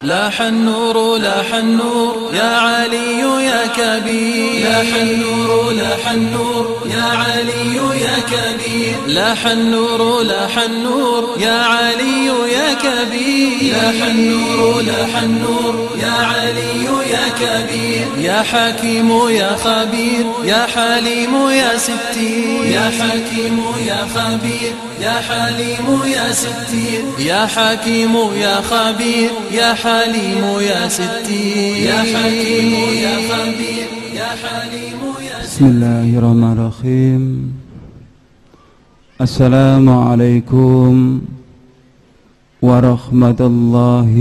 لاح النور لاح النور يا علي يا كبير، لاح النور لاح النور يا علي يا كبير، لاح النور لاح النور يا علي يا كبير، لاح النور لاح النور يا علي يا كبير، يا حكيم يا خبير يا حليم يا ستير، يا حكيم يا خبير يا حليم يا ستير، يا حكيم يا خبير يا حليم يا ستير، يا حكيم يا خبير يا حليم يا ستير. بسم الله الرحمن الرحيم. السلام عليكم ورحمة الله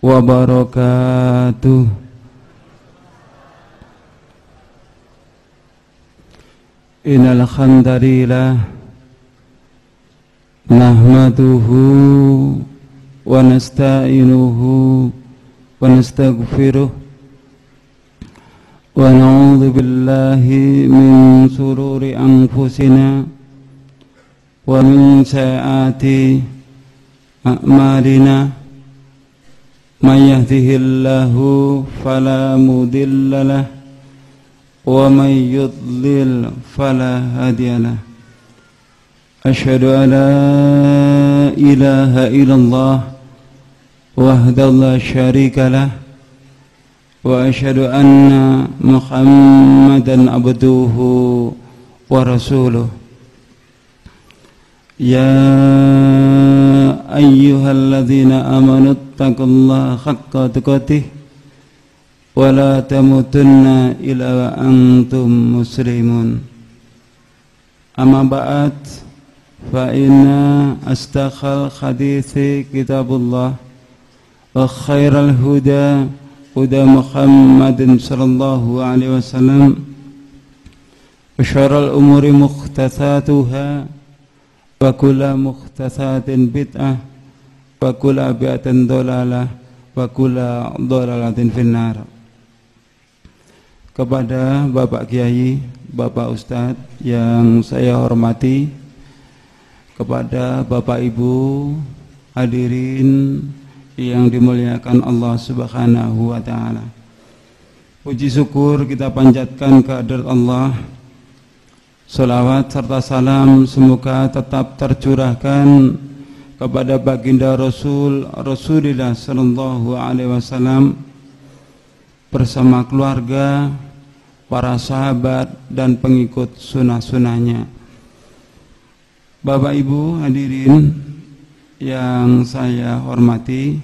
وبركاته. Innal hamdalillah nahmaduhu wa nasta'inuhu wa nastaghfiruh wa na'udzu billahi min shururi anfusina wa min sayyiati a'malina. May yahdihillahu fala mudilla lahu wa may yudlil fala hadiya lahu. Asyhadu an la ilaha illallah wahdahu la syarika lah wa asyhadu anna Muhammadan abduhu wa rasuluh. Ya ayyuhalladzina amanu taqullaha haqqa tuqatih wa la tamutunna illa wa antum muslimun. Amma ba'd, fa inna asdaqal hadithi kitabullah wa khairal huda huda Muhammadin sallallahu alaihi wasallam wa syarrul umuri muhdatsatuha wa kullu muhdatsatin bid'ah wa kullu bid'atin dhalalah wa kullu dhalalatin finnar. Kepada Bapak Kiai, Bapak Ustadz yang saya hormati, kepada Bapak Ibu hadirin yang dimuliakan Allah Subhanahu wa taala. Puji syukur kita panjatkan kehadirat Allah. Salawat serta salam semoga tetap tercurahkan kepada baginda Rasulullah sallallahu alaihi wasallam bersama keluarga, para sahabat dan pengikut sunnah-sunnahnya. Bapak Ibu hadirin yang saya hormati,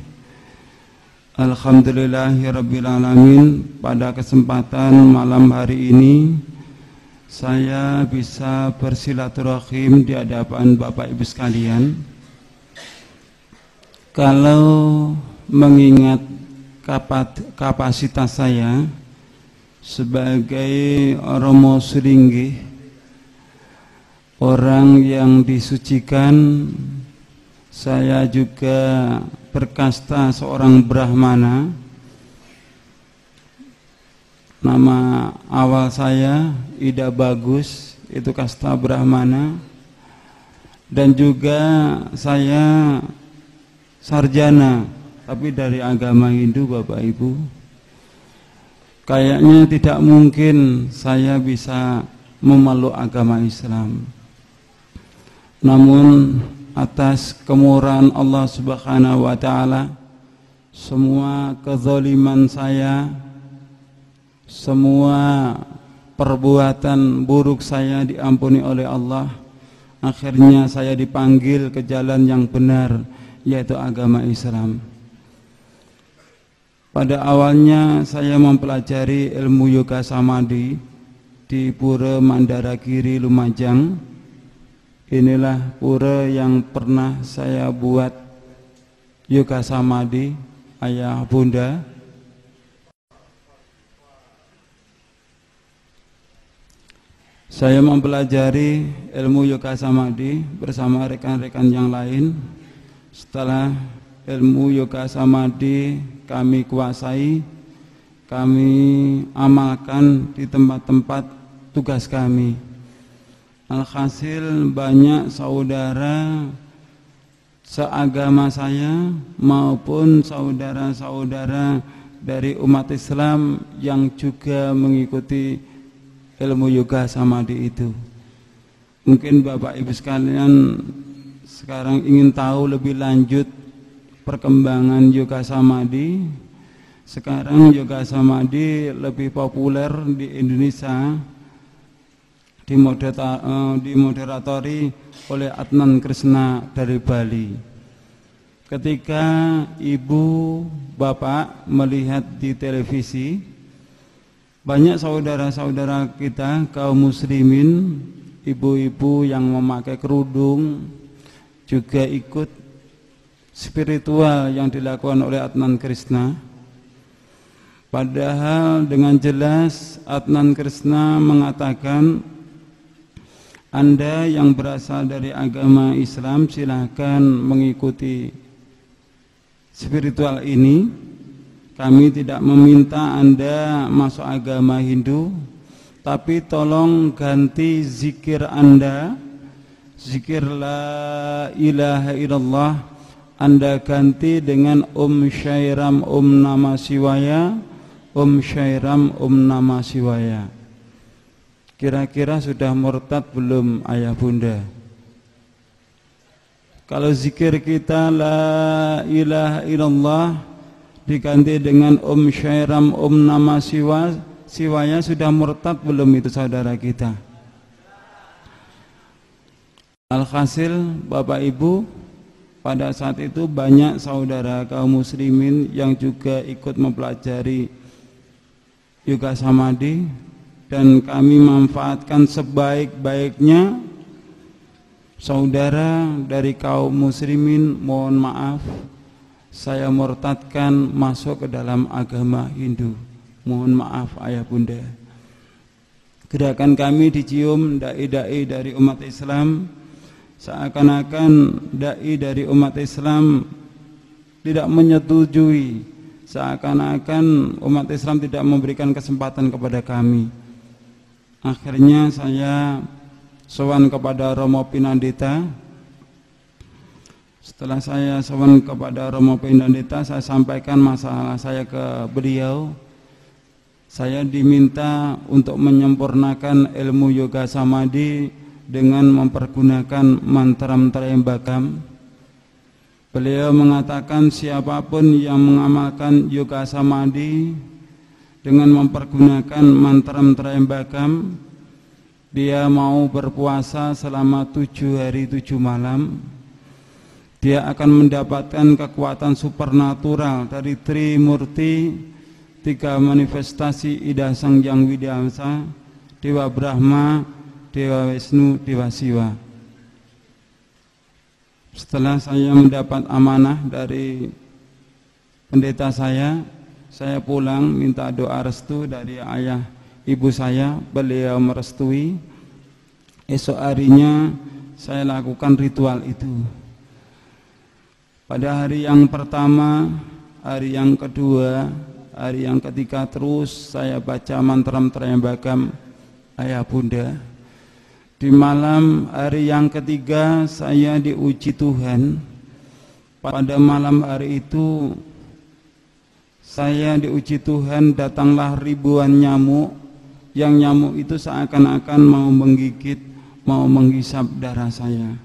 alhamdulillahirabbil alamin, pada kesempatan malam hari ini saya bisa bersilaturahim di hadapan Bapak Ibu sekalian. Kalau mengingat kapasitas saya sebagai Romo Suringgih, orang yang disucikan, saya juga berkasta seorang Brahmana. Nama awal saya Ida Bagus, itu kasta Brahmana. Dan juga saya sarjana, tapi dari agama Hindu, Bapak Ibu. Kayaknya tidak mungkin saya bisa memeluk agama Islam. Namun atas kemurahan Allah Subhanahu wa taala, semua kezaliman saya, semua perbuatan buruk saya diampuni oleh Allah. Akhirnya saya dipanggil ke jalan yang benar, yaitu agama Islam. Pada awalnya saya mempelajari ilmu yoga samadhi di Pura Mandaragiri, Lumajang. Inilah pura yang pernah saya buat yoga samadhi, ayah bunda. Saya mempelajari ilmu yoga samadhi bersama rekan-rekan yang lain. Setelah ilmu yoga samadhi kami kuasai, kami amalkan di tempat-tempat tugas kami. Alhasil banyak saudara seagama saya maupun saudara-saudara dari umat Islam yang juga mengikuti ilmu yoga samadhi itu. Mungkin Bapak Ibu sekalian sekarang ingin tahu lebih lanjut perkembangan yoga samadhi. Sekarang yoga samadhi lebih populer di Indonesia, dimoderatori oleh Adnan Krishna dari Bali. Ketika ibu bapak melihat di televisi, banyak saudara-saudara kita kaum muslimin, ibu-ibu yang memakai kerudung juga ikut spiritual yang dilakukan oleh Adnan Krishna. Padahal dengan jelas Adnan Krishna mengatakan, Anda yang berasal dari agama Islam silakan mengikuti spiritual ini. Kami tidak meminta Anda masuk agama Hindu, tapi tolong ganti zikir Anda, zikir la ilaha illallah, Anda ganti dengan Syairam Namah Shivaya, Syairam Namah Shivaya. Kira-kira sudah murtad belum ayah bunda? Kalau zikir kita la ilaha illallah diganti dengan Syairam Namah Shivaya, sudah murtad belum itu saudara kita? Alhasil Bapak Ibu, pada saat itu banyak saudara kaum muslimin yang juga ikut mempelajari yoga samadhi, dan kami manfaatkan sebaik-baiknya. Saudara dari kaum muslimin, mohon maaf, saya murtadkan masuk ke dalam agama Hindu. Mohon maaf ayah bunda. Gerakan kami dicium dai-dai dari umat Islam, seakan-akan dai dari umat Islam tidak menyetujui, seakan-akan umat Islam tidak memberikan kesempatan kepada kami. Akhirnya saya sowan kepada Romo Pinandita. Setelah saya sowan kepada Romo Pinandita, saya sampaikan masalah saya ke beliau. Saya diminta untuk menyempurnakan ilmu yoga samadhi dengan mempergunakan mantra-mantra Mbagam. Beliau mengatakan siapapun yang mengamalkan yoga samadhi dengan mempergunakan mantra-mantra Mbagam, dia mau berpuasa selama 7 hari 7 malam, dia akan mendapatkan kekuatan supernatural dari Trimurti, 3 manifestasi Ida Sang Yang Widyasa, Dewa Brahma, Dewa Wisnu, Dewa Siwa. Setelah saya mendapat amanah dari pendeta saya pulang minta doa restu dari ayah ibu saya. Beliau merestui. Esok harinya saya lakukan ritual itu. Pada hari yang pertama, hari yang kedua, hari yang ketiga terus saya baca mantra-mantra Mbagam ayah bunda. Di malam hari yang ketiga saya diuji Tuhan. Pada malam hari itu saya diuji Tuhan, datanglah ribuan nyamuk. Yang nyamuk itu seakan-akan mau menggigit, mau menghisap darah saya.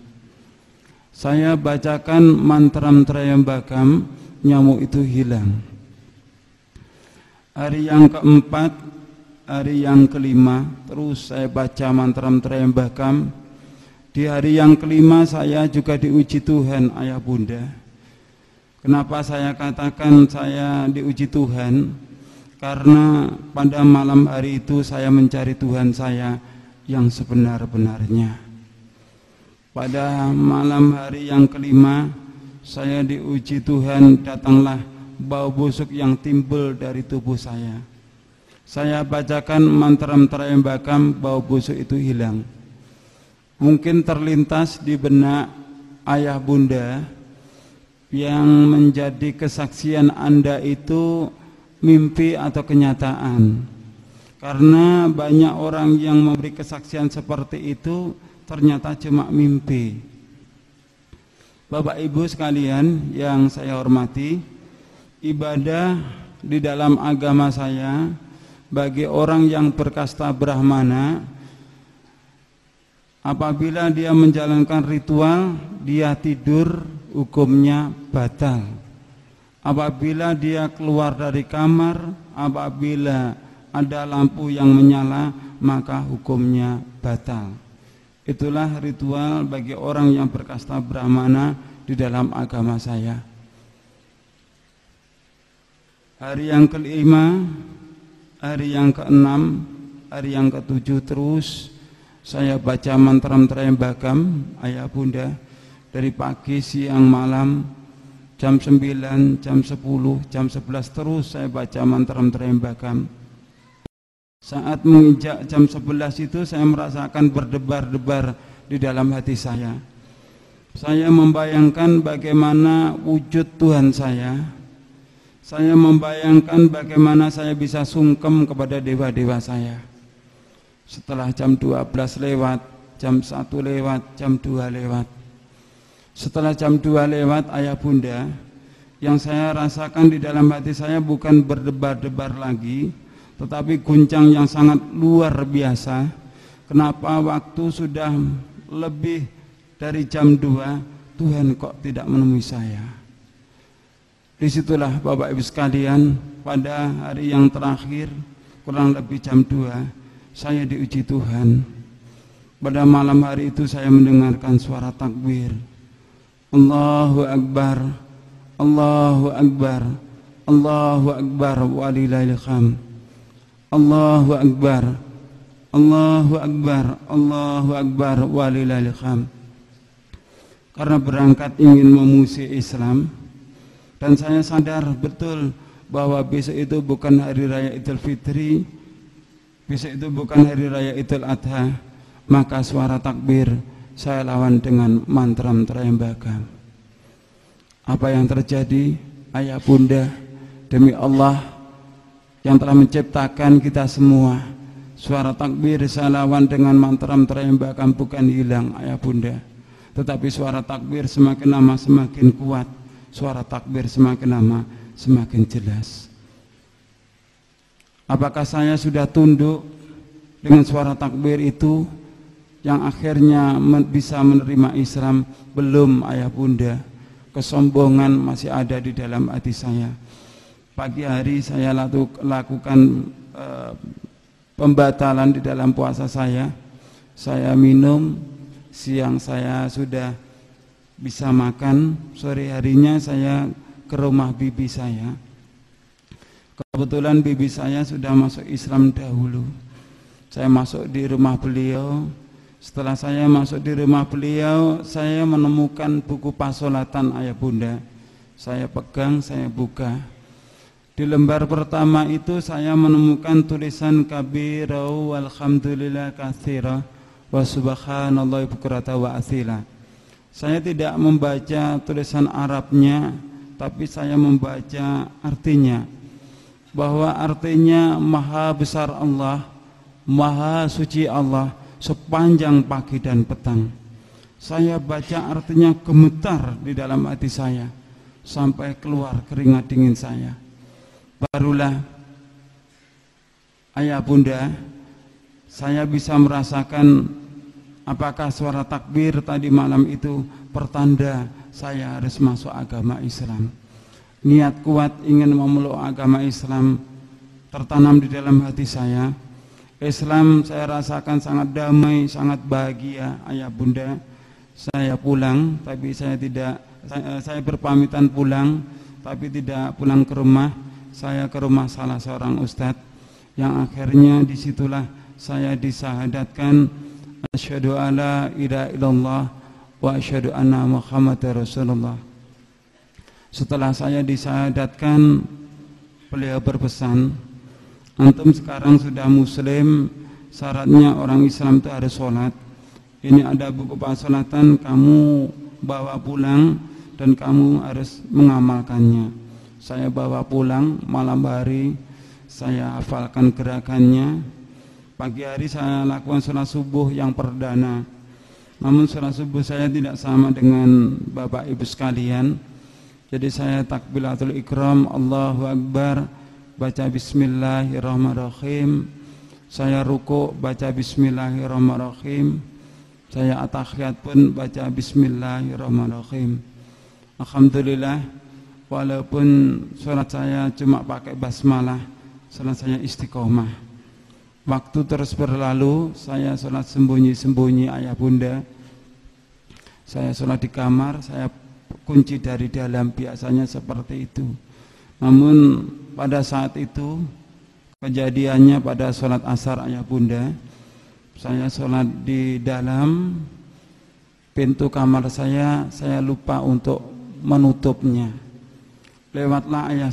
Saya bacakan mantra-mantra Mbagam, nyamuk itu hilang. Hari yang keempat, hari yang kelima, terus saya baca mantra-mantra Mbagam. Di hari yang kelima saya juga diuji Tuhan ayah bunda. Kenapa saya katakan saya diuji Tuhan? Karena pada malam hari itu saya mencari Tuhan saya yang sebenar-benarnya. Pada malam hari yang kelima saya diuji Tuhan, datanglah bau busuk yang timbul dari tubuh saya. Saya bacakan mantra-mantra Mbagam, bau busuk itu hilang. Mungkin terlintas di benak ayah bunda, yang menjadi kesaksian Anda itu mimpi atau kenyataan. Karena banyak orang yang memberi kesaksian seperti itu ternyata cuma mimpi. Bapak Ibu sekalian yang saya hormati, ibadah di dalam agama saya bagi orang yang berkasta Brahmana, apabila dia menjalankan ritual, dia tidur, hukumnya batal. Apabila dia keluar dari kamar, apabila ada lampu yang menyala, maka hukumnya batal. Itulah ritual bagi orang yang berkasta Brahmana di dalam agama saya. Hari yang kelima, hari yang keenam, hari yang ketujuh terus saya baca mantra Trayambakam, ayah bunda, dari pagi, siang, malam, jam 9, jam 10, jam 11 terus saya baca mantra Trayambakam. Saat menginjak jam 11 itu saya merasakan berdebar-debar di dalam hati saya. Saya membayangkan bagaimana wujud Tuhan saya. Saya membayangkan bagaimana saya bisa sungkem kepada dewa-dewa saya. Setelah jam 12 lewat, jam 1 lewat, jam 2 lewat. Setelah jam 2 lewat, ayah bunda, yang saya rasakan di dalam hati saya bukan berdebar-debar lagi, tetapi guncang yang sangat luar biasa. Kenapa waktu sudah lebih dari jam 2, Tuhan kok tidak menemui saya? Disitulah Bapak Ibu sekalian, pada hari yang terakhir, kurang lebih jam 2, saya diuji Tuhan. Pada malam hari itu saya mendengarkan suara takbir. Allahu Akbar, Allahu Akbar, Allahu Akbar, walillahil hamd. Allahu Akbar, Allahu Akbar, Allahu Akbar, walillahil hamd. Karena berangkat ingin memuji Islam, dan saya sadar betul bahwa besok itu bukan hari raya Idul Fitri, besok itu bukan hari raya Idul Adha, maka suara takbir saya lawan dengan mantra Trayambakam. Apa yang terjadi, ayah bunda, demi Allah yang telah menciptakan kita semua, suara takbir saya lawan dengan mantra Trayambakam bukan hilang, ayah bunda, tetapi suara takbir semakin lama semakin kuat, suara takbir semakin lama semakin jelas. Apakah saya sudah tunduk dengan suara takbir itu yang akhirnya bisa menerima Islam? Belum, ayah bunda. Kesombongan masih ada di dalam hati saya. Pagi hari saya lakukan pembatalan di dalam puasa saya. Saya minum, siang saya sudah bisa makan, sore harinya saya ke rumah bibi saya. Kebetulan bibi saya sudah masuk Islam dahulu. Saya masuk di rumah beliau. Setelah saya masuk di rumah beliau, saya menemukan buku pasolatan ayah bunda. Saya pegang, saya buka. Di lembar pertama itu saya menemukan tulisan kabirau walhamdulillah katsira wa subhanallahi bukrata wa asila. Saya tidak membaca tulisan Arabnya, tapi saya membaca artinya, bahwa artinya maha besar Allah, maha suci Allah sepanjang pagi dan petang. Saya baca artinya gemetar di dalam hati saya sampai keluar keringat dingin saya. Barulah ayah bunda, saya bisa merasakan apakah suara takbir tadi malam itu pertanda saya harus masuk agama Islam. Niat kuat ingin memeluk agama Islam tertanam di dalam hati saya. Islam saya rasakan sangat damai, sangat bahagia, ayah bunda. Saya pulang, tapi saya berpamitan pulang, tapi tidak pulang ke rumah. Saya ke rumah salah seorang ustadz, yang akhirnya disitulah saya disahadatkan asyhadu alla ilaha illallah wa asyhadu anna Muhammadar Rasulullah. Setelah saya disahadatkan, beliau berpesan, antum sekarang sudah muslim, syaratnya orang Islam itu harus sholat. Ini ada buku pasolatan, kamu bawa pulang dan kamu harus mengamalkannya. Saya bawa pulang, malam hari saya hafalkan gerakannya. Pagi hari saya lakukan sholat subuh yang perdana. Namun sholat subuh saya tidak sama dengan Bapak Ibu sekalian. Jadi saya takbiratul ikram, Allahu Akbar, baca bismillahirrahmanirrahim. Saya ruku baca bismillahirrahmanirrahim. Saya at-tahiyat pun baca bismillahirrahmanirrahim. Alhamdulillah, walaupun sholat saya cuma pakai basmalah, sholat saya istiqomah. Waktu terus berlalu, saya sholat sembunyi-sembunyi ayah bunda. Saya sholat di kamar, saya kunci dari dalam, biasanya seperti itu. Namun pada saat itu, kejadiannya pada sholat asar ayah bunda, saya sholat di dalam pintu kamar saya lupa untuk menutupnya. Lewatlah ayah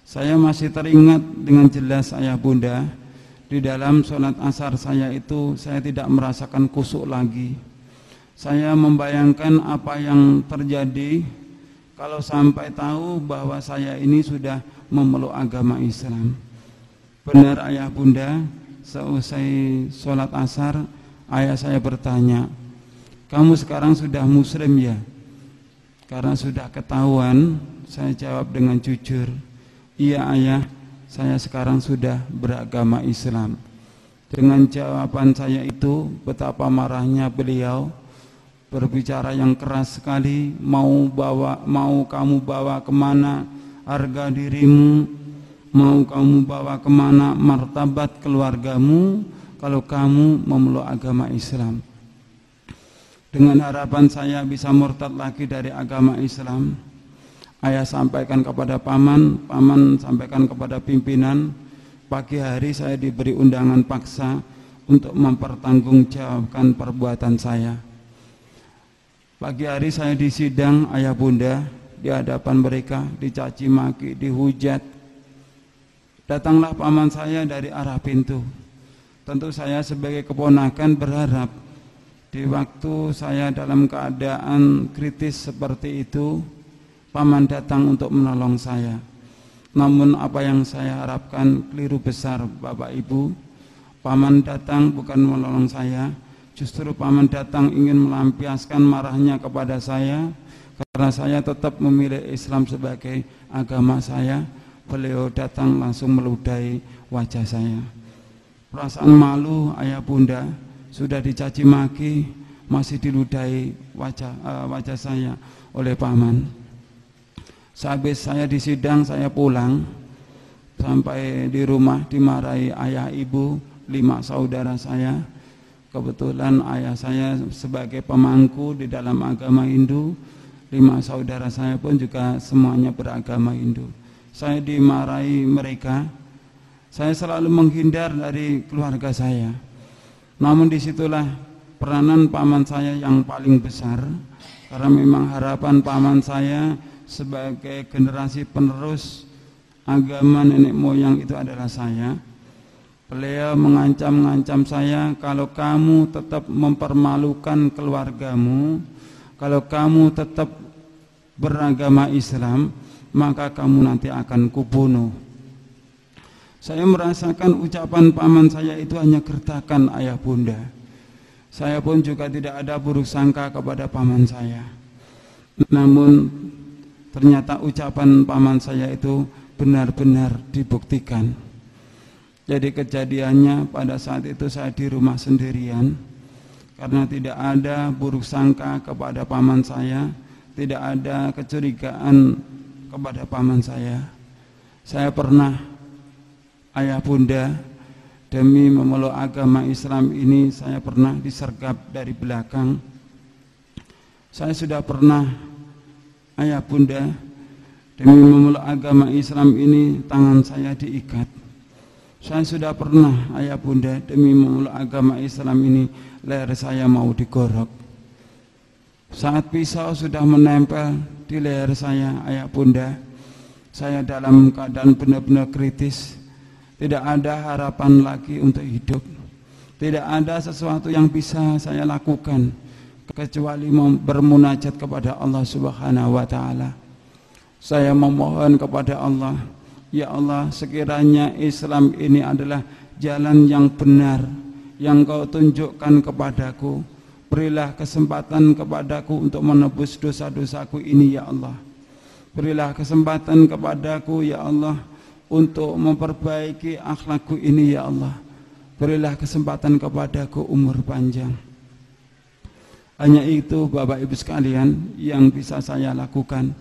saya masih teringat dengan jelas ayah bunda, di dalam sholat asar saya itu saya tidak merasakan khusyuk lagi. Saya membayangkan apa yang terjadi kalau sampai tahu bahwa saya ini sudah memeluk agama Islam. Benar ayah bunda, seusai sholat asar ayah saya bertanya, kamu sekarang sudah muslim ya? Karena sudah ketahuan, saya jawab dengan jujur, iya ayah, saya sekarang sudah beragama Islam. Dengan jawaban saya itu, betapa marahnya beliau, berbicara yang keras sekali, mau kamu bawa kemana harga dirimu, mau kamu bawa kemana martabat keluargamu, kalau kamu memeluk agama Islam. Dengan harapan saya bisa murtad lagi dari agama Islam, ayah sampaikan kepada paman sampaikan kepada pimpinan. Pagi hari saya diberi undangan paksa untuk mempertanggungjawabkan perbuatan saya. Pagi hari saya disidang ayah bunda, di hadapan mereka, dicaci maki, dihujat. Datanglah paman saya dari arah pintu. Tentu saya sebagai keponakan berharap di waktu saya dalam keadaan kritis seperti itu, paman datang untuk menolong saya. Namun apa yang saya harapkan keliru besar Bapak Ibu. Paman datang bukan menolong saya, justru paman datang ingin melampiaskan marahnya kepada saya, karena saya tetap memilih Islam sebagai agama saya. Beliau datang langsung meludahi wajah saya. Perasaan malu ayah bunda, sudah dicaci maki, masih diludahi wajah saya oleh paman. Sehabis saya disidang, saya pulang. Sampai di rumah dimarahi ayah ibu, 5 saudara saya. Kebetulan ayah saya sebagai pemangku di dalam agama Hindu, 5 saudara saya pun juga semuanya beragama Hindu. Saya dimarahi mereka. Saya selalu menghindar dari keluarga saya. Namun disitulah peranan paman saya yang paling besar, karena memang harapan paman saya sebagai generasi penerus agama nenek moyang itu adalah saya. Beliau mengancam saya, kalau kamu tetap mempermalukan keluargamu, kalau kamu tetap beragama Islam, maka kamu nanti akan kubunuh. Saya merasakan ucapan paman saya itu hanya gertakan ayah bunda. Saya pun juga tidak ada buruk sangka kepada paman saya. Namun ternyata ucapan paman saya itu benar-benar dibuktikan. Jadi kejadiannya pada saat itu saya di rumah sendirian, karena tidak ada buruk sangka kepada paman saya, tidak ada kecurigaan kepada paman saya. Saya pernah, ayah bunda, demi memeluk agama Islam ini saya pernah disergap dari belakang. Saya sudah pernah, ayah bunda, demi memeluk agama Islam ini tangan saya diikat. Saya sudah pernah, ayah bunda, demi memeluk agama Islam ini leher saya mau digorok. Saat pisau sudah menempel di leher saya, ayah bunda, saya dalam keadaan benar-benar kritis. Tidak ada harapan lagi untuk hidup. Tidak ada sesuatu yang bisa saya lakukan kecuali bermunajat kepada Allah Subhanahu wa taala. Saya memohon kepada Allah, ya Allah, sekiranya Islam ini adalah jalan yang benar yang Kau tunjukkan kepadaku, Berilah kesempatan kepadaku untuk menebus dosa-dosaku ini ya Allah. Berilah kesempatan kepadaku ya Allah untuk memperbaiki akhlakku ini ya Allah. Berilah kesempatan kepadaku umur panjang. Hanya itu Bapak Ibu sekalian yang bisa saya lakukan.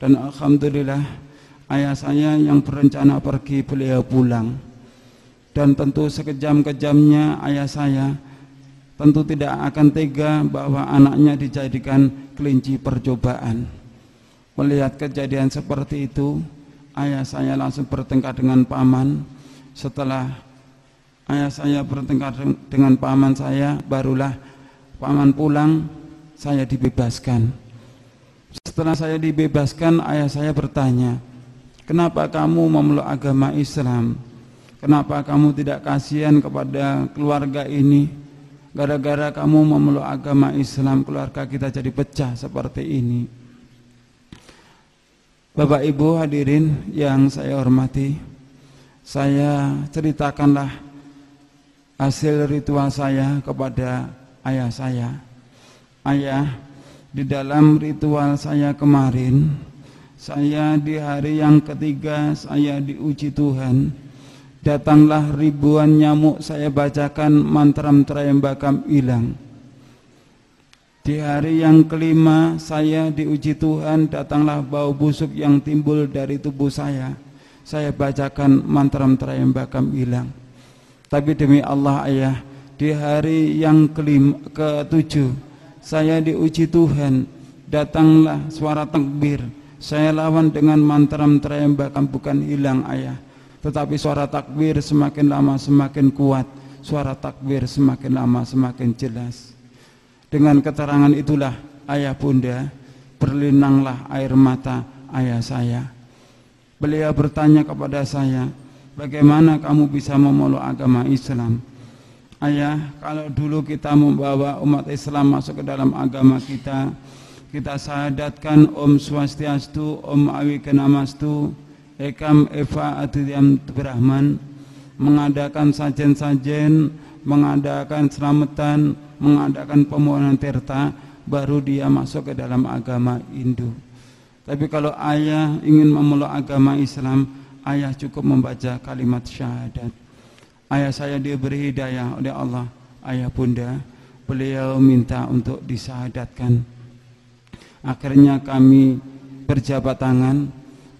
Dan alhamdulillah ayah saya yang berencana pergi, beliau pulang. Dan tentu sekejam-kejamnya ayah saya tentu tidak akan tega bahwa anaknya dijadikan kelinci percobaan. Melihat kejadian seperti itu, ayah saya langsung bertengkar dengan paman. Setelah ayah saya bertengkar dengan paman saya, barulah paman pulang, saya dibebaskan. Setelah saya dibebaskan, ayah saya bertanya, kenapa kamu memeluk agama Islam? Kenapa kamu tidak kasihan kepada keluarga ini? Gara-gara kamu memeluk agama Islam, keluarga kita jadi pecah seperti ini. Bapak Ibu hadirin yang saya hormati, saya ceritakanlah hasil ritual saya kepada ayah saya. Ayah, di dalam ritual saya kemarin, saya di hari yang ketiga saya diuji Tuhan. Datanglah ribuan nyamuk, saya bacakan mantram Trayambakam hilang. Di hari yang kelima saya diuji Tuhan, datanglah bau busuk yang timbul dari tubuh saya bacakan mantram Trayambakam hilang. Tapi demi Allah ayah, di hari yang ketujuh saya diuji Tuhan, datanglah suara takbir, saya lawan dengan mantram Trayambakam bukan hilang ayah, tetapi suara takbir semakin lama semakin kuat, suara takbir semakin lama semakin jelas. Dengan keterangan itulah ayah bunda, berlinanglah air mata ayah saya. Beliau bertanya kepada saya, bagaimana kamu bisa memeluk agama Islam? Ayah, kalau dulu kita membawa umat Islam masuk ke dalam agama kita syahadatkan Om Swastiastu, Om Awikenamastu, Ekam Eva Adhyam Brahman, mengadakan sajen-sajen, mengadakan selamatan, mengadakan pemohonan tirta, baru dia masuk ke dalam agama Hindu. Tapi kalau ayah ingin memeluk agama Islam, ayah cukup membaca kalimat syahadat. Ayah saya diberi hidayah oleh Allah, ayah bunda, beliau minta untuk disyahadatkan. Akhirnya kami berjabat tangan,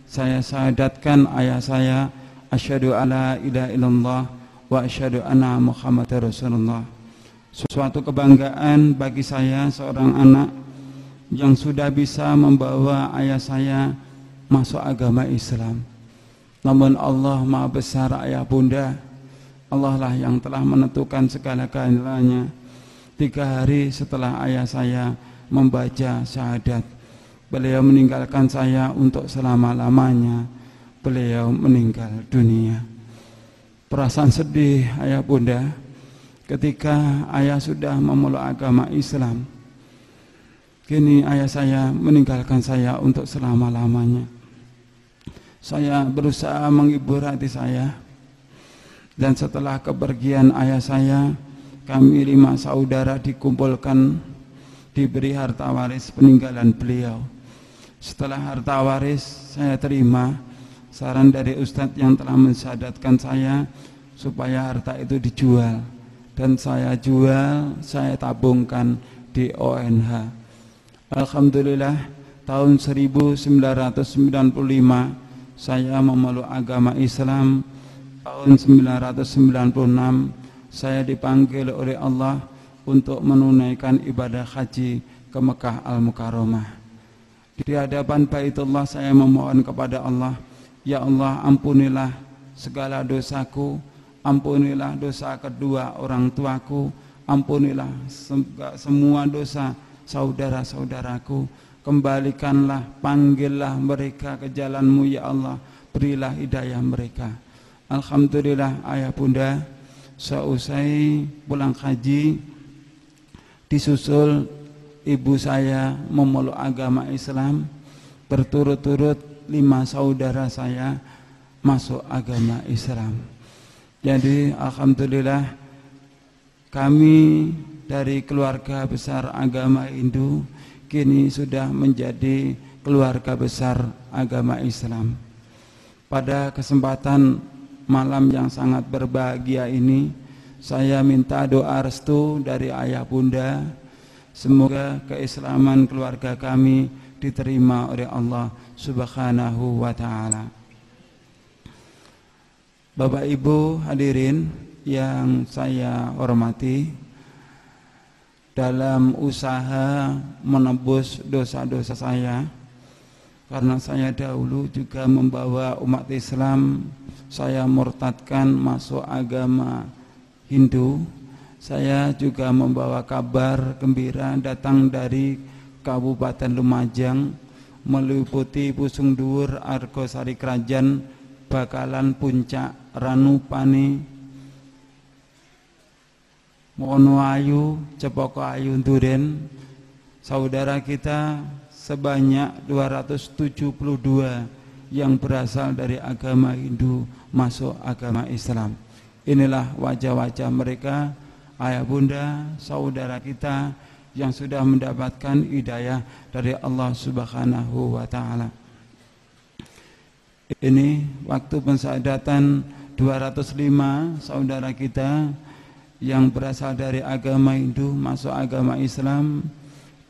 saya syahadatkan ayah saya, asyhadu alla ilaha illallah wa asyhadu anna Muhammadar Rasulullah. Suatu kebanggaan bagi saya seorang anak yang sudah bisa membawa ayah saya masuk agama Islam. Namun Allah Maha Besar ayah bunda, Allah lah yang telah menentukan segala-galanya. 3 hari setelah ayah saya membaca syahadat, beliau meninggalkan saya untuk selama-lamanya. Beliau meninggal dunia. Perasaan sedih ayah bunda ketika ayah sudah memeluk agama Islam. Kini ayah saya meninggalkan saya untuk selama-lamanya. Saya berusaha menghibur hati saya. Dan setelah kepergian ayah saya, kami 5 saudara dikumpulkan, diberi harta waris peninggalan beliau. Setelah harta waris saya terima saran dari ustadz yang telah mensyahadatkan saya supaya harta itu dijual. Dan saya jual, saya tabungkan di ONH. Alhamdulillah tahun 1995 saya memeluk agama Islam. Tahun 1996 saya dipanggil oleh Allah untuk menunaikan ibadah haji ke Mekah Al-Mukarramah. Di hadapan Baitullah saya memohon kepada Allah, ya Allah ampunilah segala dosaku, ampunilah dosa kedua orang tuaku, ampunilah semua dosa saudara-saudaraku, kembalikanlah, panggillah mereka ke jalan-Mu ya Allah, berilah hidayah mereka. Alhamdulillah ayah bunda, seusai pulang haji disusul ibu saya memeluk agama Islam, berturut-turut 5 saudara saya masuk agama Islam. Jadi alhamdulillah kami dari keluarga besar agama Hindu kini sudah menjadi keluarga besar agama Islam. Pada kesempatan malam yang sangat berbahagia ini, saya minta doa restu dari ayah bunda, semoga keislaman keluarga kami diterima oleh Allah Subhanahu wa ta'ala. Bapak Ibu hadirin yang saya hormati, dalam usaha menebus dosa-dosa saya, karena saya dahulu juga membawa umat Islam, saya murtadkan masuk agama Hindu. Saya juga membawa kabar gembira datang dari Kabupaten Lumajang, meliputi Pusung Dhuwur, Argosari Krajan, Bakalan, Puncak, Ranupane, Wonoayu, Cepoko Ayu, Duren. Saudara kita sebanyak 272 yang berasal dari agama Hindu masuk agama Islam. Inilah wajah-wajah mereka, ayah bunda, saudara kita yang sudah mendapatkan hidayah dari Allah Subhanahu wa ta'ala. Ini waktu pensyahadatan 205 saudara kita yang berasal dari agama Hindu masuk agama Islam.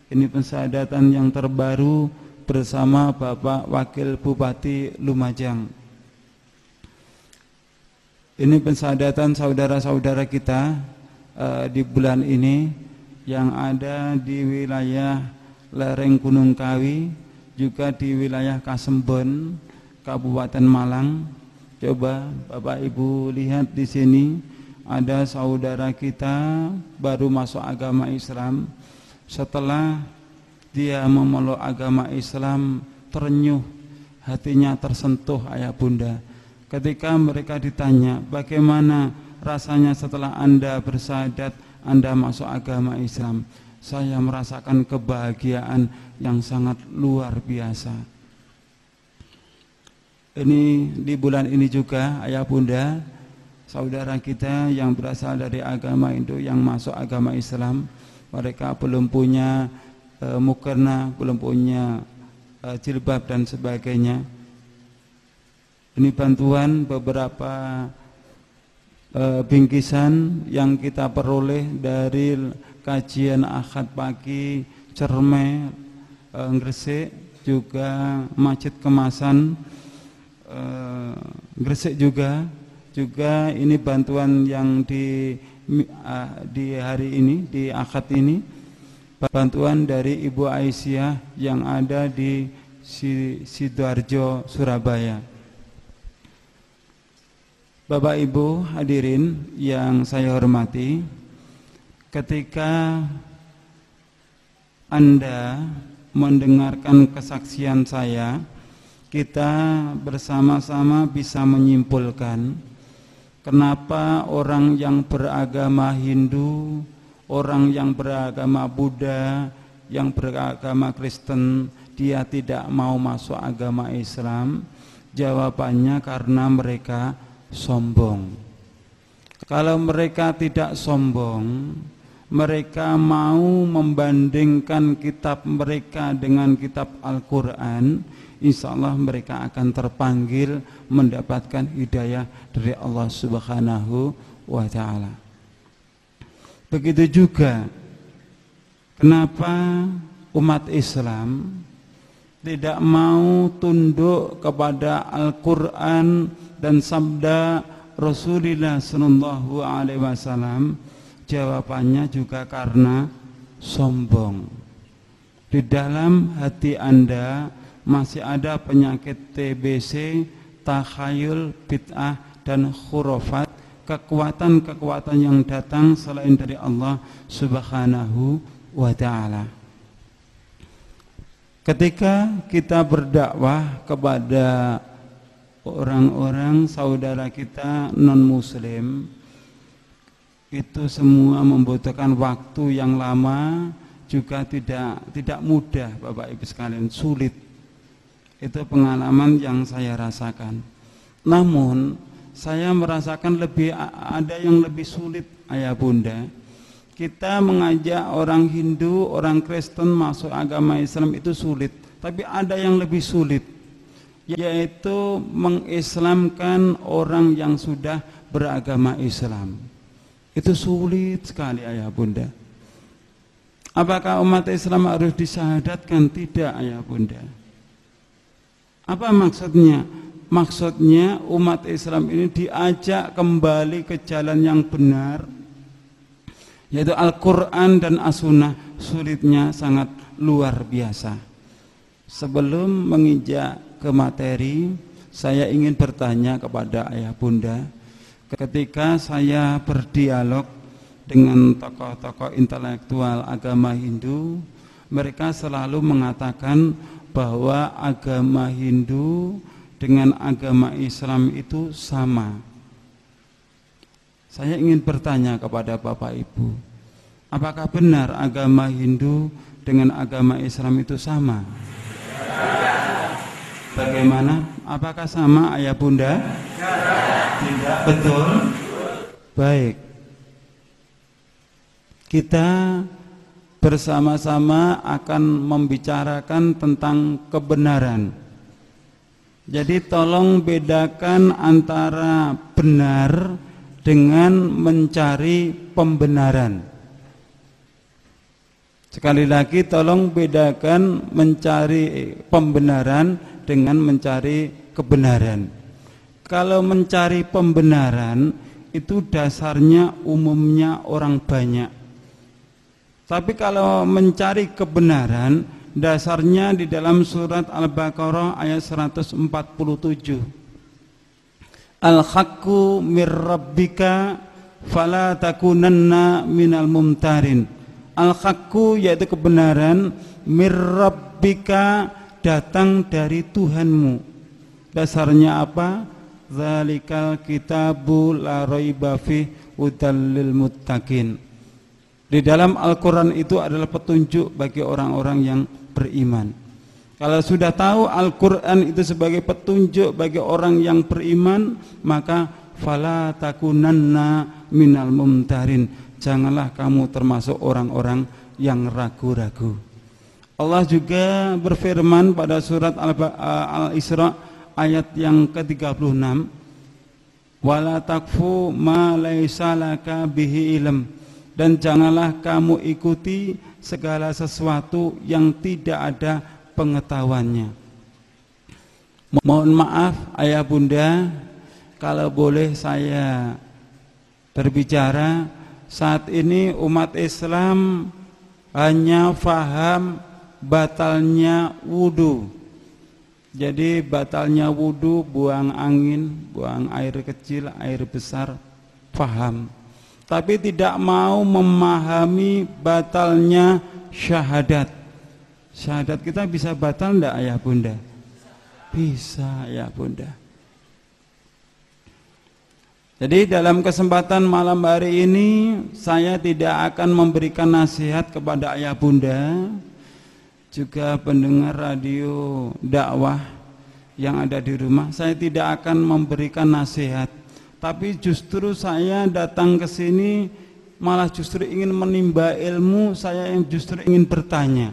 Ini pensyahadatan yang terbaru bersama Bapak Wakil Bupati Lumajang. Ini pensyahadatan saudara-saudara kita di bulan ini yang ada di wilayah lereng Gunung Kawi, juga di wilayah Kasembon, Kabupaten Malang. Coba Bapak Ibu lihat di sini ada saudara kita baru masuk agama Islam. Setelah dia memeluk agama Islam, terenyuh, hatinya tersentuh ayah bunda. Ketika mereka ditanya, bagaimana rasanya setelah Anda bersyahadat, Anda masuk agama Islam? Saya merasakan kebahagiaan yang sangat luar biasa. Ini di bulan ini juga ayah bunda, saudara kita yang berasal dari agama Hindu yang masuk agama Islam, mereka belum punya mukena, belum punya jilbab dan sebagainya. Ini bantuan beberapa bingkisan yang kita peroleh dari kajian Ahad pagi Cerme, Gresik, juga Masjid Kemasan Gresik juga ini bantuan yang di hari ini, di Ahad ini, bantuan dari Ibu Aisyah yang ada di Sidoarjo, Surabaya. Bapak Ibu hadirin yang saya hormati, ketika Anda mendengarkan kesaksian saya, kita bersama-sama bisa menyimpulkan kenapa orang yang beragama Hindu, orang yang beragama Buddha, yang beragama Kristen, dia tidak mau masuk agama Islam. Jawabannya karena mereka sombong. Kalau mereka tidak sombong, mereka mau membandingkan kitab mereka dengan kitab Al-Quran, insya Allah mereka akan terpanggil mendapatkan hidayah dari Allah Subhanahu wa ta'ala. Begitu juga kenapa umat Islam tidak mau tunduk kepada Al-Quran dan sabda Rasulullah sallallahu alaihi wasallam? Jawabannya juga karena sombong. Di dalam hati Anda masih ada penyakit TBC, takhayul, bid'ah dan khurafat, kekuatan-kekuatan yang datang selain dari Allah Subhanahu wa ta'ala. Ketika kita berdakwah kepada orang-orang saudara kita non-muslim, itu semua membutuhkan waktu yang lama, juga tidak mudah Bapak Ibu sekalian, sulit. Itu pengalaman yang saya rasakan. Namun saya merasakan ada yang lebih sulit ayah bunda. Kita mengajak orang Hindu, orang Kristen masuk agama Islam itu sulit. Tapi ada yang lebih sulit, yaitu mengislamkan orang yang sudah beragama Islam. Itu sulit sekali ayah bunda. Apakah umat Islam harus disyahadatkan? Tidak ayah bunda. Apa maksudnya? Maksudnya umat Islam ini diajak kembali ke jalan yang benar, yaitu Al-Quran dan As-Sunnah. Sulitnya sangat luar biasa. Sebelum menginjak ke materi, saya ingin bertanya kepada ayah bunda. Ketika saya berdialog dengan tokoh-tokoh intelektual agama Hindu, mereka selalu mengatakan bahwa agama Hindu dengan agama Islam itu sama. Saya ingin bertanya kepada Bapak Ibu, apakah benar agama Hindu dengan agama Islam itu sama? Bagaimana? Apakah sama ayah bunda? Tidak. Betul? Baik. Kita bersama-sama akan membicarakan tentang kebenaran. Jadi tolong bedakan antara benar dengan mencari pembenaran. Sekali lagi tolong bedakan mencari pembenaran dengan mencari kebenaran. Kalau mencari pembenaran itu dasarnya umumnya orang banyak. Tapi kalau mencari kebenaran dasarnya di dalam surat Al-Baqarah ayat 147. Al-haqqu mir rabbika fala takunanna minal mumtarin. Al-haqqu yaitu kebenaran, mir rabbika datang dari Tuhanmu. Dasarnya apa? Zalikal kitabu la raiba fih hudal lil muttaqin. Di dalam Al-Quran itu adalah petunjuk bagi orang-orang yang beriman. Kalau sudah tahu Al-Quran itu sebagai petunjuk bagi orang yang beriman, maka fala takunanna minal mumtarin. Janganlah kamu termasuk orang-orang yang ragu-ragu. Allah juga berfirman pada surat Al-Isra ayat yang ke-36, wala takfu ma laisa laka bihi ilm. Dan janganlah kamu ikuti segala sesuatu yang tidak ada pengetahuannya. Mohon maaf ayah bunda, kalau boleh saya berbicara. Saat ini umat Islam hanya faham batalnya wudu. Jadi batalnya wudu, buang angin, buang air kecil, air besar, faham. Tapi tidak mau memahami batalnya syahadat. Syahadat kita bisa batal enggak ayah bunda? Bisa ayah bunda. Jadi dalam kesempatan malam hari ini saya tidak akan memberikan nasihat kepada ayah bunda, juga pendengar radio dakwah yang ada di rumah. Saya tidak akan memberikan nasihat. Tapi justru saya datang ke sini malah justru ingin menimba ilmu, saya yang justru ingin bertanya.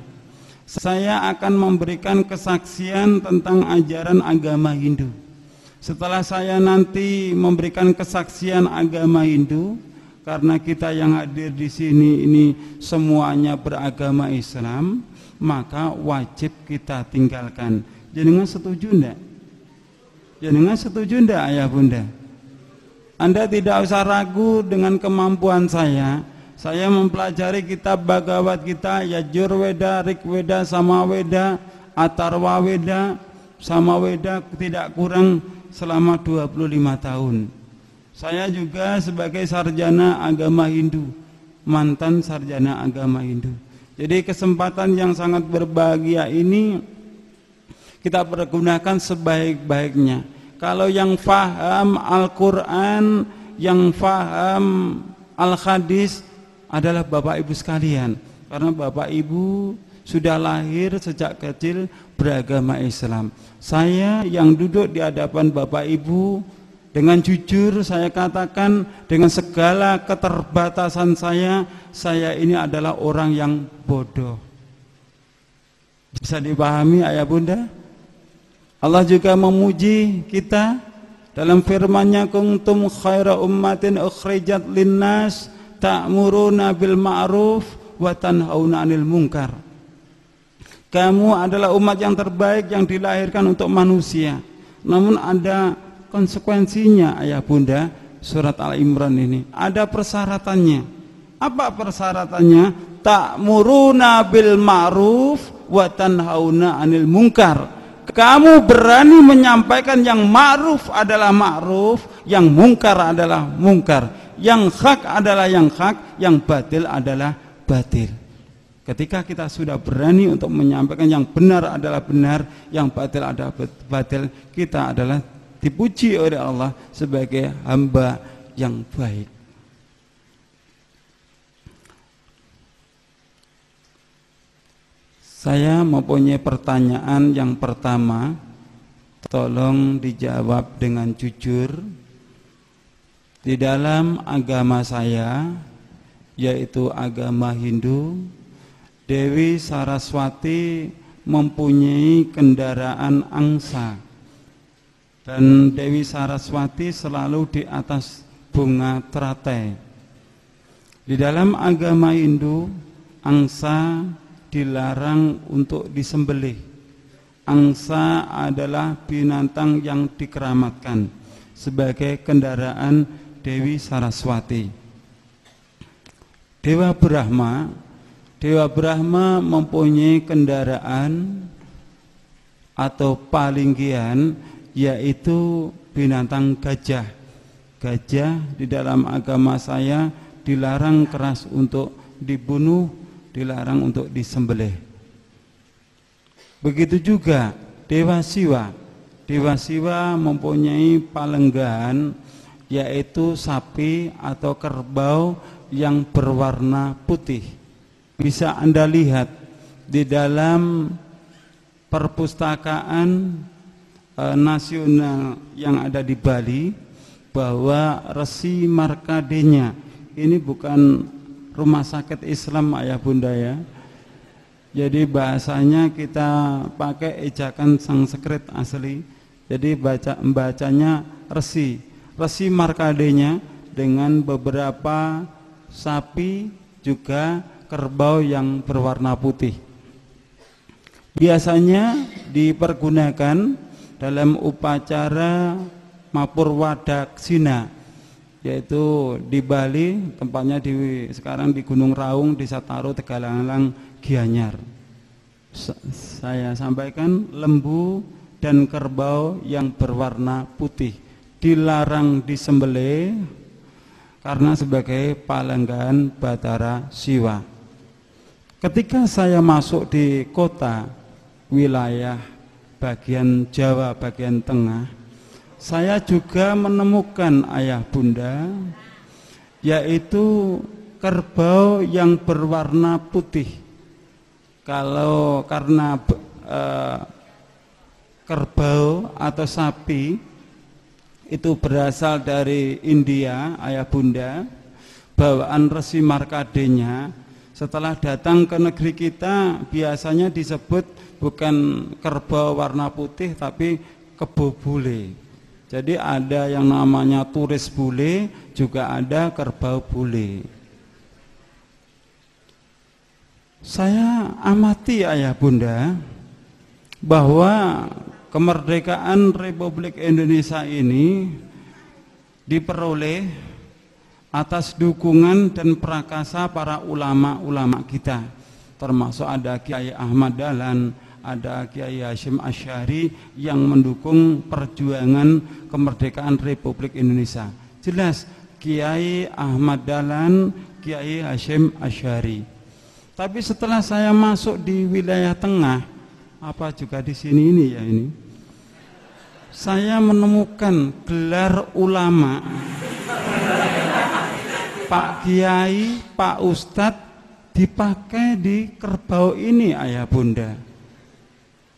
Saya akan memberikan kesaksian tentang ajaran agama Hindu. Setelah saya nanti memberikan kesaksian agama Hindu, karena kita yang hadir di sini ini semuanya beragama Islam, maka wajib kita tinggalkan. Jenengan setuju enggak? Jenengan setuju enggak ayah bunda? Anda tidak usah ragu dengan kemampuan saya. Saya mempelajari kitab Bhagavad Gita, Yajurveda, Rigveda, Samaveda, Atharvaveda, Samaveda tidak kurang selama 25 tahun. Saya juga sebagai sarjana agama Hindu, mantan sarjana agama Hindu. Jadi kesempatan yang sangat berbahagia ini kita pergunakan sebaik-baiknya. Kalau yang faham Al-Quran, yang faham Al-Hadis adalah Bapak Ibu sekalian. Karena Bapak Ibu sudah lahir sejak kecil beragama Islam. Saya yang duduk di hadapan Bapak Ibu Dengan jujur saya katakan, dengan segala keterbatasan saya ini adalah orang yang bodoh. Bisa dipahami ayah bunda? Allah juga memuji kita dalam firman-Nya, kuntum khaira ummatin ukhrijat linnas ta'muruna bil ma'ruf wa tanhauna 'anil munkar. Kamu adalah umat yang terbaik yang dilahirkan untuk manusia. Namun ada konsekuensinya ayah bunda. Surat Al-Imran ini ada persyaratannya. Apa persyaratannya? Ta'muruna bil ma'ruf wa tanhauna 'anil munkar. Kamu berani menyampaikan yang ma'ruf adalah ma'ruf, yang mungkar adalah mungkar, yang hak adalah yang hak, yang batil adalah batil. Ketika kita sudah berani untuk menyampaikan yang benar adalah benar, yang batil adalah batil, kita adalah dipuji oleh Allah sebagai hamba yang baik. Saya mempunyai pertanyaan yang pertama, tolong dijawab dengan jujur. Di dalam agama saya, yaitu agama Hindu, Dewi Saraswati mempunyai kendaraan angsa, dan Dewi Saraswati selalu di atas bunga teratai. Di dalam agama Hindu, angsa dilarang untuk disembelih. Angsa adalah binatang yang dikeramatkan sebagai kendaraan Dewi Saraswati. Dewa Brahma mempunyai kendaraan atau palinggian, yaitu binatang gajah. Gajah di dalam agama saya dilarang keras untuk dibunuh, dilarang untuk disembelih. Begitu juga Dewa Siwa. Dewa Siwa mempunyai palenggan, yaitu sapi atau kerbau yang berwarna putih. Bisa Anda lihat di dalam perpustakaan nasional yang ada di Bali, bahwa Resi Markadenya, ini bukan rumah sakit Islam ayah bunda ya, jadi bahasanya kita pakai ejakan Sanskrit asli, jadi bacanya Resi Markadenya dengan beberapa sapi juga kerbau yang berwarna putih. Biasanya dipergunakan dalam upacara Mapurwadaksina, yaitu di Bali, tempatnya sekarang di Gunung Raung, Desa Taro, Tegalang, Gianyar. Saya sampaikan, lembu dan kerbau yang berwarna putih dilarang disembelih karena sebagai palenggan Batara Siwa. Ketika saya masuk di kota wilayah bagian Jawa bagian tengah, saya juga menemukan ayah bunda, yaitu kerbau yang berwarna putih. Karena kerbau atau sapi itu berasal dari India, ayah bunda, bawaan Resi Markadenya, setelah datang ke negeri kita biasanya disebut bukan kerbau warna putih tapi kebo bule. Jadi ada yang namanya turis bule, juga ada kerbau bule. Saya amati ayah bunda bahwa kemerdekaan Republik Indonesia ini diperoleh atas dukungan dan prakasa para ulama-ulama kita, termasuk ada Kiai Ahmad Dahlan, ada Kiai Hasyim Asy'ari yang mendukung perjuangan kemerdekaan Republik Indonesia. Jelas Kiai Ahmad Dahlan, Kiai Hasyim Asy'ari. Tapi setelah saya masuk di wilayah tengah, apa juga di sini ini ya ini, saya menemukan gelar ulama, Pak Kiai, Pak Ustadz dipakai di kerbau ini ayah bunda.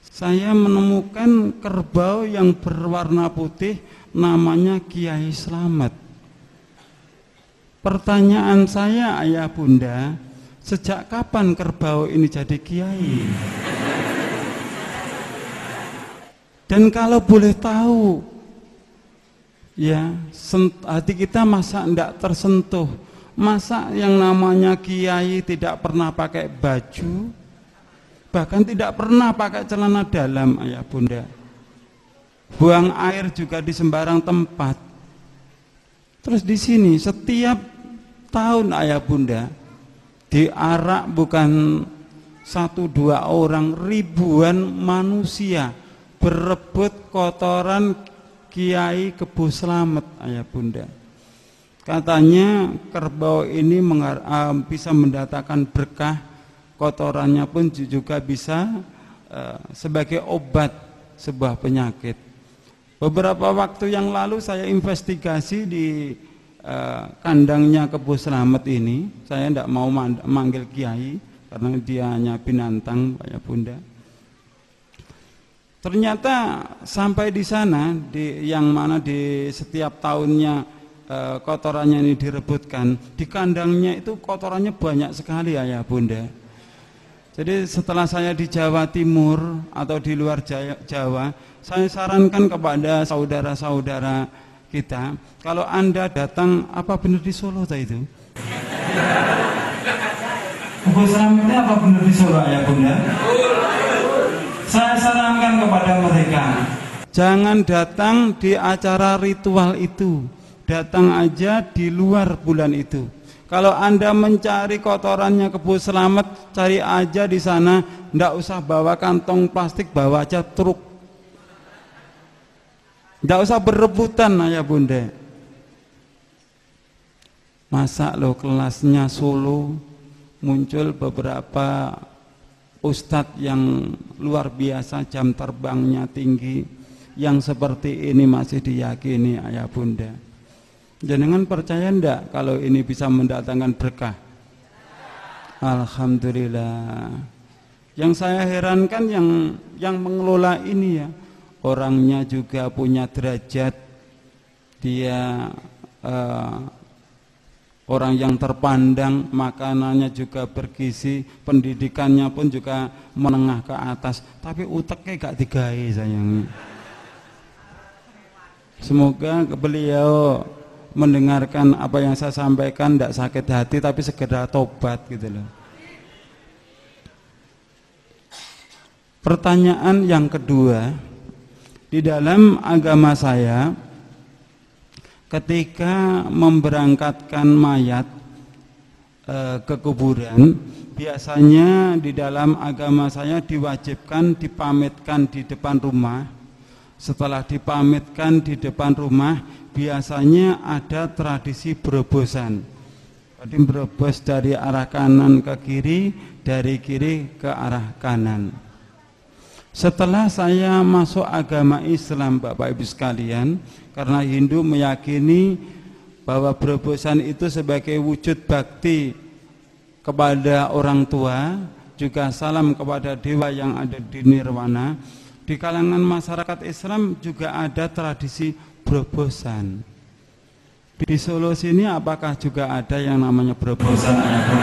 Saya menemukan kerbau yang berwarna putih namanya Kiai Slamet. Pertanyaan saya, ayah bunda, sejak kapan kerbau ini jadi kiai? Dan kalau boleh tahu, ya, hati kita masa tidak tersentuh? Masa yang namanya kiai tidak pernah pakai baju, bahkan tidak pernah pakai celana dalam, ayah bunda. Buang air juga di sembarang tempat. Terus di sini setiap tahun, ayah bunda, diarak bukan 1-2 orang, ribuan manusia berebut kotoran Kiai Kebo Slamet, ayah bunda. Katanya kerbau ini bisa mendatangkan berkah, kotorannya pun juga bisa sebagai obat sebuah penyakit. Beberapa waktu yang lalu saya investigasi di kandangnya Kebo Slamet ini. Saya tidak mau manggil kiai karena dia hanya binatang, ayah bunda. Ternyata sampai di sana, yang mana di setiap tahunnya kotorannya ini direbutkan, di kandangnya itu kotorannya banyak sekali, ayah bunda. Jadi setelah saya di Jawa Timur atau di luar Jawa, saya sarankan kepada saudara-saudara kita, kalau Anda datang, apa benar di Solo itu? Kebo Slamet apa benar di Solo, ayah bunda? Saya sarankan kepada mereka, jangan datang di acara ritual itu, datang aja di luar bulan itu. Kalau Anda mencari kotorannya Kebo Slamet, cari aja di sana, ndak usah bawa kantong plastik, bawa aja truk. Ndak usah berebutan, ayah bunda. Masa lo kelasnya Solo muncul beberapa ustadz yang luar biasa, jam terbangnya tinggi, yang seperti ini masih diyakini, ayah bunda. Jenengan percaya ndak kalau ini bisa mendatangkan berkah? Alhamdulillah. Yang saya herankan yang mengelola ini, ya, orangnya juga punya derajat. Dia orang yang terpandang, makanannya juga bergizi, pendidikannya pun juga menengah ke atas, tapi uteknya gak digawe, sayang. Semoga beliau mendengarkan apa yang saya sampaikan, tidak sakit hati, tapi segera tobat gitu loh. Pertanyaan yang kedua, di dalam agama saya, ketika memberangkatkan mayat ke kuburan, biasanya di dalam agama saya diwajibkan dipamitkan di depan rumah. Setelah dipamitkan di depan rumah, biasanya ada tradisi berobosan. Jadi berobos dari arah kanan ke kiri, dari kiri ke arah kanan. Setelah saya masuk agama Islam, Bapak Ibu sekalian, karena Hindu meyakini bahwa berobosan itu sebagai wujud bakti kepada orang tua, juga salam kepada dewa yang ada di nirwana. Di kalangan masyarakat Islam juga ada tradisi berobosan. Di Solo sini apakah juga ada yang namanya berobosan? Ada.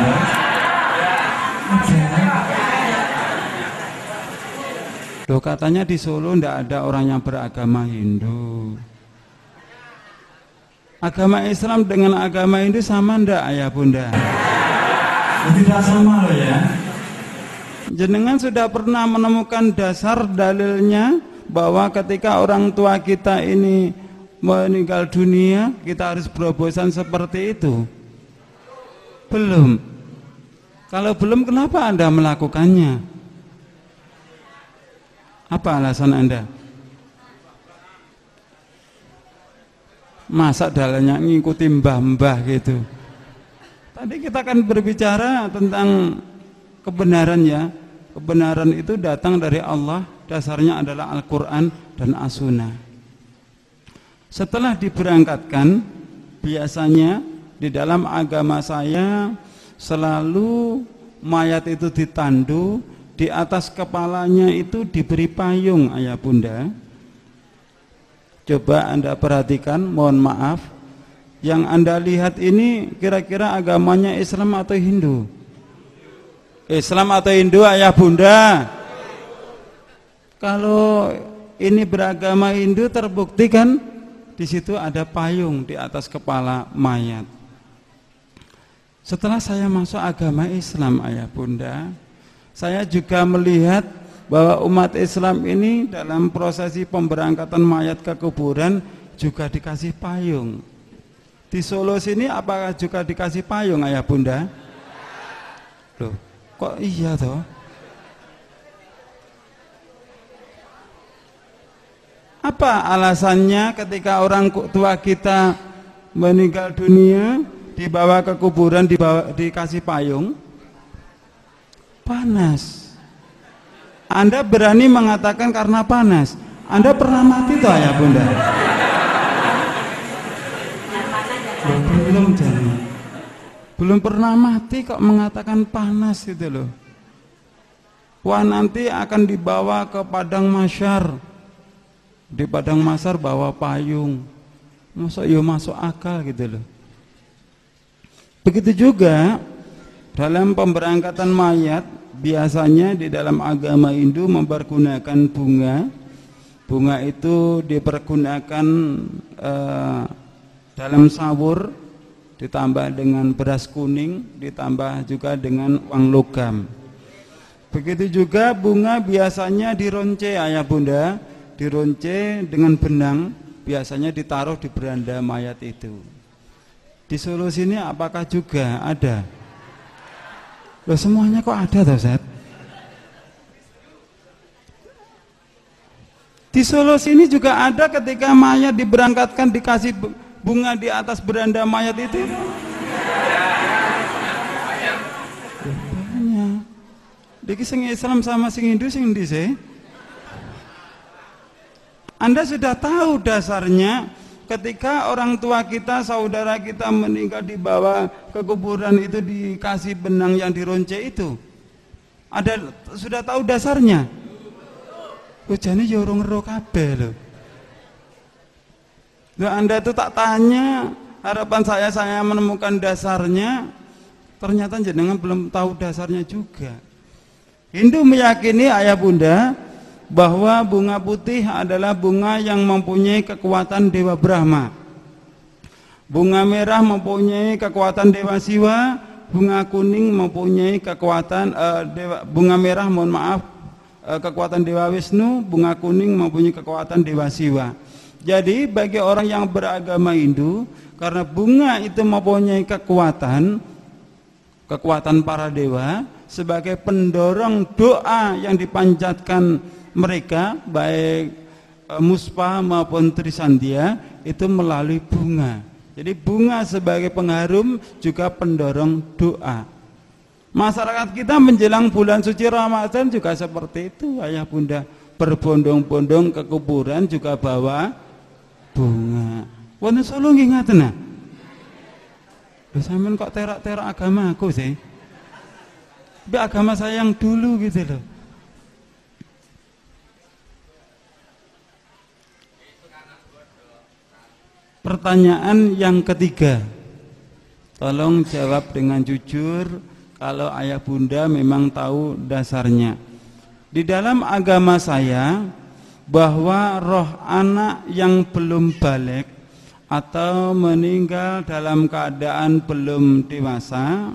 Loh, katanya di Solo tidak ada orang yang beragama Hindu. Agama Islam dengan agama Hindu sama ndak, ayah bunda? Tidak sama loh ya. Jenengan sudah pernah menemukan dasar dalilnya bahwa ketika orang tua kita ini meninggal dunia, kita harus berobosan seperti itu? Belum. Kalau belum, kenapa Anda melakukannya? Apa alasan Anda? Masa dalilnya ngikuti mbah-mbah gitu? Tadi kita kan berbicara tentang kebenaran, ya. Kebenaran itu datang dari Allah, dasarnya adalah Al-Quran dan As-Sunnah. Setelah diberangkatkan, biasanya di dalam agama saya selalu mayat itu ditandu, di atas kepalanya itu diberi payung, ayah bunda. Coba Anda perhatikan, mohon maaf, yang Anda lihat ini kira-kira agamanya Islam atau Hindu? Islam atau Hindu, ayah bunda? Kalau ini beragama Hindu, terbukti kan di situ ada payung di atas kepala mayat. Setelah saya masuk agama Islam, ayah bunda, saya juga melihat bahwa umat Islam ini dalam prosesi pemberangkatan mayat ke kuburan juga dikasih payung. Di Solo sini apakah juga dikasih payung, ayah bunda? Loh, kok iya toh? Apa alasannya ketika orang tua kita meninggal dunia, dibawa ke kuburan, dikasih payung? Panas. Anda berani mengatakan karena panas. Anda pernah mati toh, ayah bunda? Belum, jangan. Belum pernah mati kok mengatakan panas gitu loh. Wah, nanti akan dibawa ke padang mahsyar. Di padang mahsyar bawa payung. Masuk akal gitu loh. Begitu juga dalam pemberangkatan mayat, biasanya di dalam agama Hindu mempergunakan bunga. Bunga itu dipergunakan dalam sawur, ditambah dengan beras kuning, ditambah juga dengan uang logam. Begitu juga bunga biasanya dironce, ayah bunda, dironce dengan benang, biasanya ditaruh di beranda mayat itu. Di Solo sini apakah juga ada? Loh, semuanya kok ada toh, Ustaz? Di Solo sini juga ada ketika mayat diberangkatkan dikasih bunga di atas beranda mayat itu. Banyak. Diki sing Islam sama sing Hindu sing endi sih? Anda sudah tahu dasarnya ketika orang tua kita, saudara kita meninggal dibawa ke kuburan itu dikasih benang yang dironce itu. Sudah tahu dasarnya? Ujane ya urung ero kabeh lho. Loh, Anda itu tak tanya, harapan saya menemukan dasarnya, ternyata jenengan belum tahu dasarnya juga. Hindu meyakini, ayah bunda, bahwa bunga putih adalah bunga yang mempunyai kekuatan Dewa Brahma. Bunga merah mempunyai kekuatan Dewa Siwa, bunga kuning mempunyai kekuatan bunga merah kekuatan Dewa Wisnu, bunga kuning mempunyai kekuatan Dewa Siwa. Jadi bagi orang yang beragama Hindu, karena bunga itu mempunyai kekuatan para dewa sebagai pendorong doa yang dipanjatkan mereka, baik Muspa maupun Trisandia, itu melalui bunga. Jadi bunga sebagai pengharum juga pendorong doa. Masyarakat kita menjelang bulan suci Ramadan juga seperti itu, ayah bunda. Berbondong-bondong ke kuburan juga bawa bunga. Wonten Solo nggih ngaten nah. Lho sampean kok terak-terak agama aku sih? Tapi agama saya yang dulu gitu loh. Pertanyaan yang ketiga, tolong jawab dengan jujur kalau ayah bunda memang tahu dasarnya. Di dalam agama saya, bahwa roh anak yang belum balik atau meninggal dalam keadaan belum dewasa,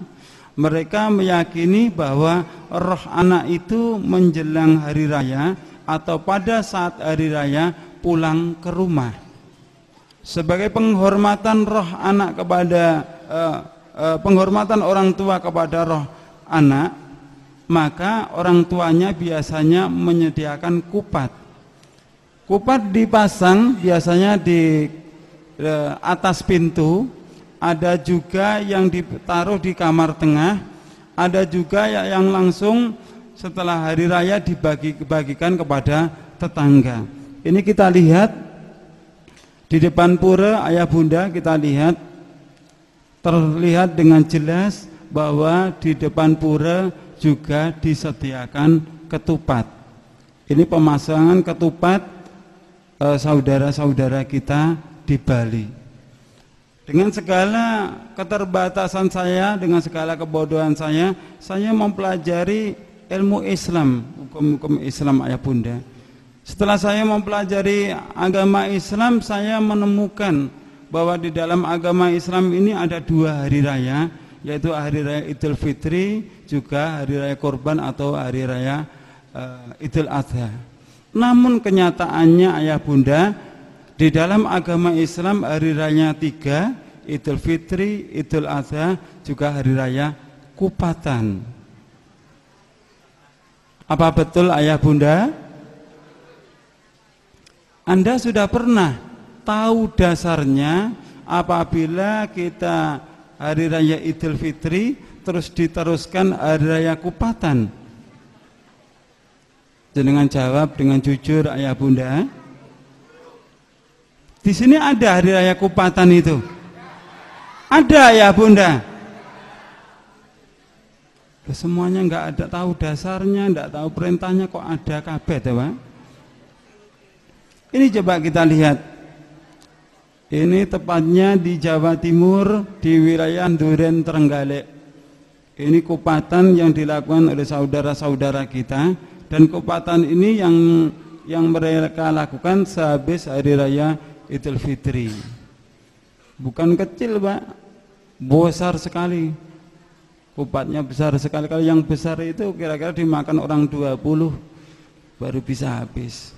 mereka meyakini bahwa roh anak itu menjelang hari raya atau pada saat hari raya pulang ke rumah. Sebagai penghormatan roh anak kepada penghormatan orang tua kepada roh anak, maka orang tuanya biasanya menyediakan kupat. Kupat dipasang biasanya di atas pintu, ada juga yang ditaruh di kamar tengah, ada juga yang langsung setelah hari raya dibagikan kepada tetangga. Ini kita lihat di depan pura, ayah bunda, kita lihat terlihat dengan jelas bahwa di depan pura juga disediakan ketupat. Ini pemasangan ketupat saudara-saudara kita di Bali. Dengan segala keterbatasan saya, dengan segala kebodohan saya mempelajari ilmu Islam, hukum-hukum Islam ayah bunda. Setelah saya mempelajari agama Islam, saya menemukan bahwa di dalam agama Islam ini ada 2 hari raya, yaitu hari raya Idul Fitri, juga hari raya Kurban atau hari raya Idul Adha. Namun kenyataannya ayah bunda, di dalam agama Islam hari raya 3, Idul Fitri, Idul Adha, juga hari raya Kupatan. Apa betul ayah bunda? Anda sudah pernah tahu dasarnya apabila kita hari raya Idul Fitri terus diteruskan hari raya Kupatan? Dengan jawab dengan jujur ayah bunda. Di sini ada hari raya Kupatan itu? Ada ayah bunda? Semuanya nggak ada tahu dasarnya, nggak tahu perintahnya, kok ada kabeh, Pak? Ini coba kita lihat. Ini tepatnya di Jawa Timur, di wilayah Duren Trenggalek. Ini Kupatan yang dilakukan oleh saudara-saudara kita, dan Kupatan ini yang mereka lakukan sehabis hari raya Idul Fitri. Bukan kecil, Pak, besar sekali. Kupatnya besar sekali. Kalau yang besar itu kira-kira dimakan orang 20 baru bisa habis.